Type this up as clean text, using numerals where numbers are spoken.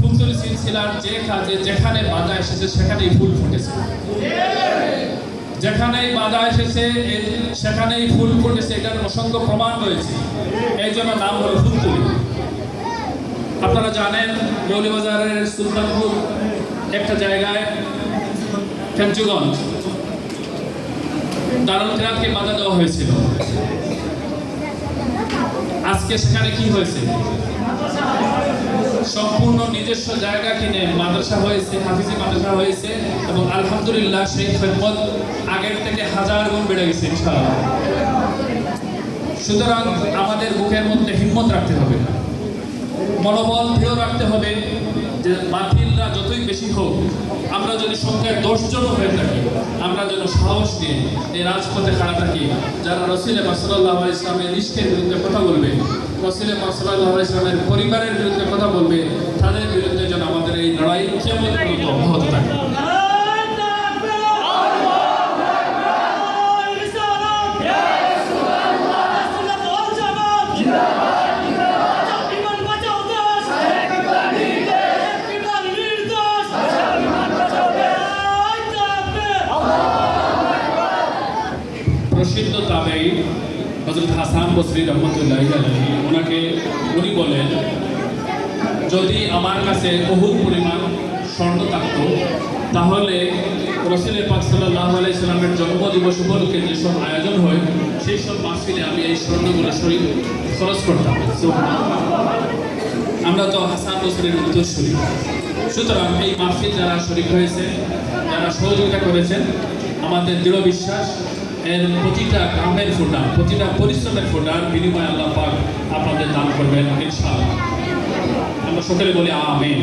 ফুতুল সিলসিলার যে কাজে যেখানে বাধা এসেছে সেখানেই ফুল ফুটেছে, যেখানেই বাধা এসেছে সেখানেই ফুল ফুটেছে, এটার অসংখ্য প্রমাণ রয়েছে। এই জন্য নাম হলো ফুলতুলি। আপনারা জানেন মৌলভীবাজারের সুলতানপুর একটা জায়গায় ফেঞ্চুগঞ্জ দারুল কিরাতকে বাধা দেওয়া হয়েছিল। আজকে সেখানে কি হয়েছে? সম্পূর্ণ নিজস্ব জায়গা কিনে মাদ্রাসা হয়েছে, হাফিজি মাদ্রাসা হয়েছে, এবং আলহামদুলিল্লাহ সেই খেদমত আগের থেকে 1000 গুণ বেড়ে গেছে ইনশাআল্লাহ। সুতরাং আমাদের বুকের মধ্যে হিম্মত রাখতে হবে, মনোবল দৃঢ় রাখতে হবে যে বাতিলরা যতই বেশি হোক, আমরা যদি সংখ্যায় 10 জন হয়ে থাকি, আমরা যেন সাহস নিয়ে এই রাজপথে খাড়া থাকি। যারা রাসূল পাক সাল্লাল্লাহু আলাইহি ওয়াসাল্লামের ইশকের বিরুদ্ধে কথা বলবে, রাসূল পাক সাল্লাল্লাহু আলাইহি ওয়াসাল্লামের পরিবারের বিরুদ্ধে কথা বলবে, তাদের বিরুদ্ধে যেন আমাদের এই লড়াই কিয়ামত পর্যন্ত অব্যাহত থাকে। প্রসিদ্ধ তাবেঈ হযরত হাসান বসরি রাহমাতুল্লাহি আলাইহি উনি বলেন, যদি আমার কাছে উহুদ পরিমাণ স্বর্ণ থাকতো তাহলে রাসূল পাক সাল্লাল্লাহু আলাইহি সাল্লামের জন্মদিবস উপলক্ষে যেসব আয়োজন হয় সেই সব মাহফিলে আমি এই স্বর্ণগুলো খরচ করতাম। আমরা তো হাসান বসরির উত্তরসূরি। সুতরাং এই মাহফিল যারা শরীক হয়েছে, যারা সহযোগিতা করেছেন, আমাদের দৃঢ় বিশ্বাস এর প্রতিটা কামের ফোঁটা, প্রতিটা পরিশ্রমের ফোঁটার বিনিময়ে আল্লাহ পাক আপনাদের দান করবেন ইনশাআল্লাহ। আমরা সকলে বলি আমিন।